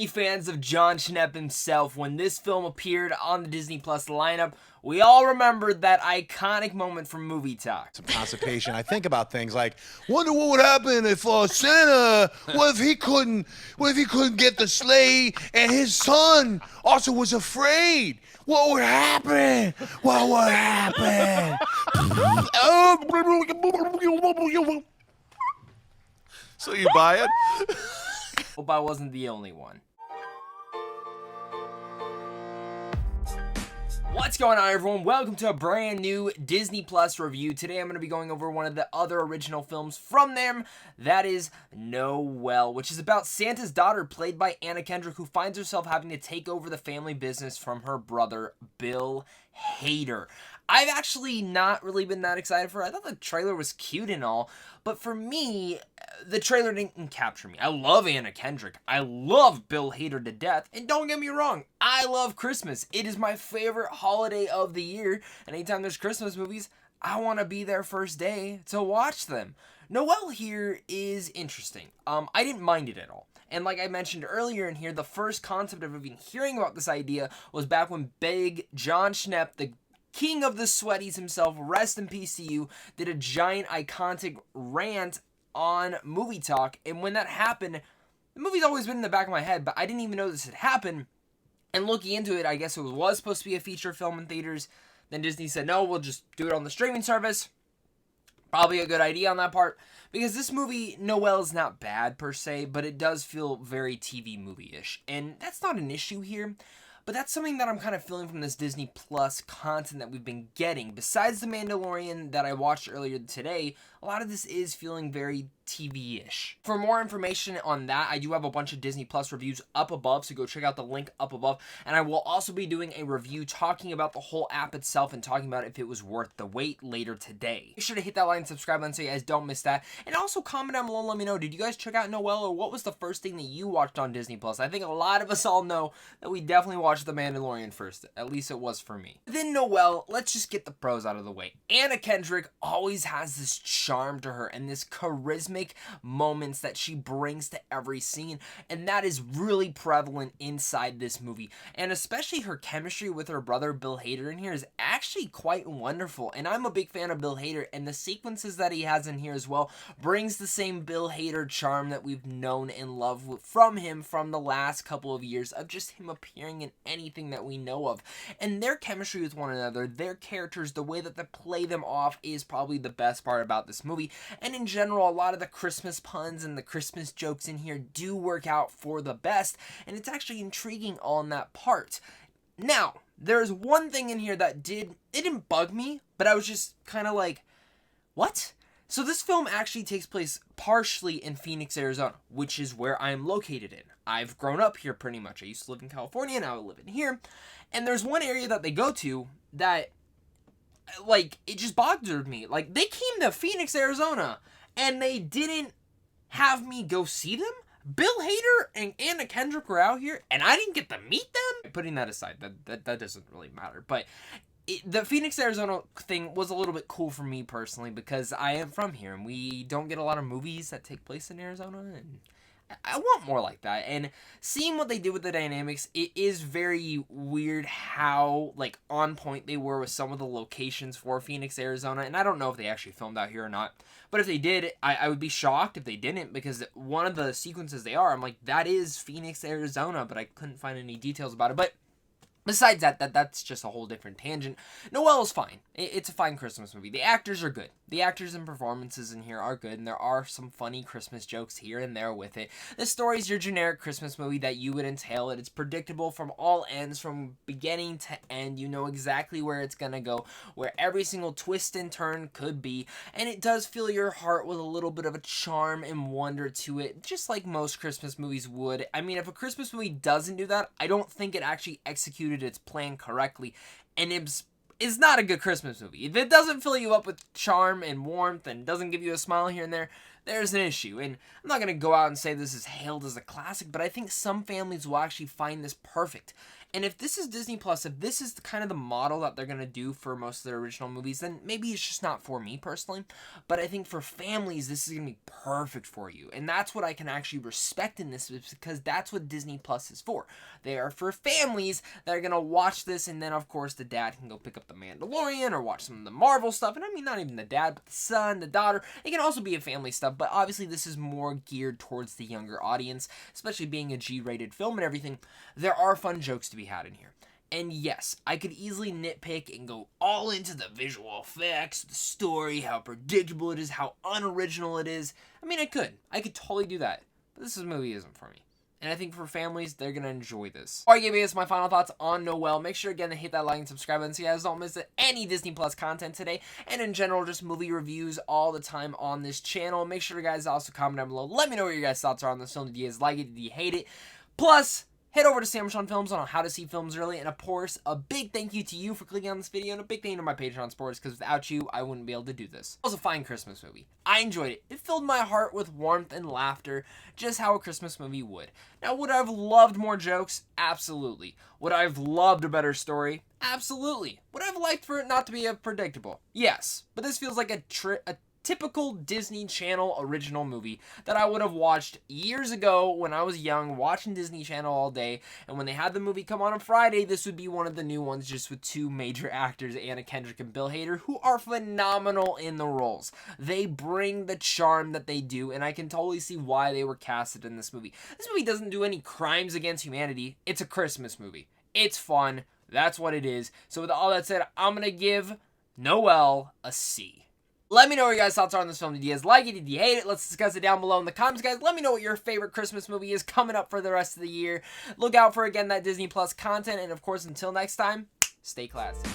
Fans of Jon Schnepp himself, when this film appeared on the Disney Plus lineup, we all remembered that iconic moment from Movie Talk. Some constipation. I think about things like, wonder what would happen if Santa, what if he couldn't get the sleigh and his son also was afraid? What would happen? What would happen? So you buy it? Hope I wasn't the only one. What's going on, everyone? Welcome to a brand new Disney Plus review. Today I'm going to be going over one of the other original films from them. That is Noelle, which is about Santa's daughter, played by Anna Kendrick, who finds herself having to take over the family business from her brother, Bill Hader. I've actually not really been that excited for it. I thought the trailer was cute and all, but for me, the trailer didn't capture me. I love Anna Kendrick. I love Bill Hader to death. And don't get me wrong, I love Christmas. It is my favorite holiday of the year. And anytime there's Christmas movies, I want to be there first day to watch them. Noelle here is interesting. I didn't mind it at all. And like I mentioned earlier in here, the first concept of even hearing about this idea was back when big Jon Schnepp, the king of the sweaties himself, rest in peace to you, did a giant iconic rant on Movie Talk. And when that happened, the movie's always been in the back of my head, but I didn't even know this had happened. And looking into it, I guess it was supposed to be a feature film in theaters. Then Disney said, no, we'll just do it on the streaming service. Probably a good idea on that part, because this movie, Noelle, is not bad per se, but it does feel very TV movie-ish. And that's not an issue here. But that's something that I'm kind of feeling from this Disney Plus content that we've been getting. Besides The Mandalorian that I watched earlier today, a lot of this is feeling very TV-ish. For more information on that, I do have a bunch of Disney Plus reviews up above, so go check out the link up above. And I will also be doing a review talking about the whole app itself and talking about if it was worth the wait later today. Make sure to hit that like and subscribe button so you guys don't miss that. And also comment down below and let me know, did you guys check out Noelle, or what was the first thing that you watched on Disney Plus? I think a lot of us all know that we definitely watched The Mandalorian first. At least it was for me. Then Noelle, let's just get the pros out of the way. Anna Kendrick always has this charm to her and this charismatic moments that she brings to every scene, and that is really prevalent inside this movie. And especially her chemistry with her brother Bill Hader in here is actually quite wonderful, and I'm a big fan of Bill Hader, and the sequences that he has in here as well brings the same Bill Hader charm that we've known and loved from him from the last couple of years of just him appearing in anything that we know of. And their chemistry with one another, their characters, the way that they play them off is probably the best part about this movie. And in general, a lot of the Christmas puns and the Christmas jokes in here do work out for the best, and it's actually intriguing on that part. Now, there's one thing in here that didn't bug me, but I was just kind of like, what? So this film actually takes place partially in Phoenix, Arizona, which is where I'm located in. I've grown up here pretty much. I used to live in California, now I live in here, and there's one area that they go to that, like, it just bothered me. Like, they came to Phoenix, Arizona, and they didn't have me go see them? Bill Hader and Anna Kendrick were out here, and I didn't get to meet them? Putting that aside, that doesn't really matter. But the Phoenix, Arizona thing was a little bit cool for me personally, because I am from here, and we don't get a lot of movies that take place in Arizona, and I want more like that. And seeing what they did with the dynamics, it is very weird how, like, on point they were with some of the locations for Phoenix, Arizona. And I don't know if they actually filmed out here or not. But if they did, I would be shocked if they didn't, because one of the sequences they are, I'm like, that is Phoenix, Arizona, but I couldn't find any details about it. But besides that's just a whole different tangent. Noelle is fine. It's a fine Christmas movie. The actors are good. The actors and performances in here are good, and there are some funny Christmas jokes here and there with it. The story is your generic Christmas movie that you would entail it. It's predictable from all ends, from beginning to end. You know exactly where it's gonna go, where every single twist and turn could be, and it does fill your heart with a little bit of a charm and wonder to it, just like most Christmas movies would. I mean, if a Christmas movie doesn't do that, I don't think it actually executed its plan correctly, and it's not a good Christmas movie. If it doesn't fill you up with charm and warmth and doesn't give you a smile here and there, there's an issue. And I'm not going to go out and say this is hailed as a classic, but I think some families will actually find this perfect. And if this is Disney Plus, if this is kind of the model that they're going to do for most of their original movies, then maybe it's just not for me personally. But I think for families, this is going to be perfect for you. And that's what I can actually respect in this, because that's what Disney Plus is for. They are for families that are going to watch this, and then of course the dad can go pick up The Mandalorian or watch some of the Marvel stuff. And I mean, not even the dad, but the son, the daughter. It can also be a family stuff, but obviously this is more geared towards the younger audience, especially being a G-rated film and everything. There are fun jokes to be had in here. And yes, I could easily nitpick and go all into the visual effects, the story, how predictable it is, how unoriginal it is. I mean, I could totally do that. But this movie isn't for me. And I think for families, they're going to enjoy this. Before I give you guys my final thoughts on Noelle, make sure again to hit that like and subscribe button so you guys don't miss any Disney Plus content today. And in general, just movie reviews all the time on this channel. Make sure you guys also comment down below. Let me know what your guys' thoughts are on this film. Did you guys like it? Did you hate it? Plus, head over to Sam Sean Films on how to see films early. And of course, a big thank you to you for clicking on this video. And a big thank you to my Patreon supporters, because without you, I wouldn't be able to do this. It was a fine Christmas movie. I enjoyed it. It filled my heart with warmth and laughter, just how a Christmas movie would. Now, would I have loved more jokes? Absolutely. Would I have loved a better story? Absolutely. Would I have liked for it not to be predictable? Yes. But this feels like a typical Disney Channel original movie that I would have watched years ago when I was young, watching Disney Channel all day. And when they had the movie come on Friday, this would be one of the new ones, just with two major actors, Kendrick and Bill Hader, who are phenomenal in the roles. They bring the charm that they do, and I can totally see why they were casted in this movie. This movie doesn't do any crimes against humanity. It's a Christmas movie. It's fun. That's what it is. So with all that said, I'm going to give Noelle a C. Let me know what your guys' thoughts are on this film. Did you guys like it? Did you hate it? Let's discuss it down below in the comments, guys. Let me know what your favorite Christmas movie is coming up for the rest of the year. Look out for, again, that Disney Plus content. And, of course, until next time, stay classy.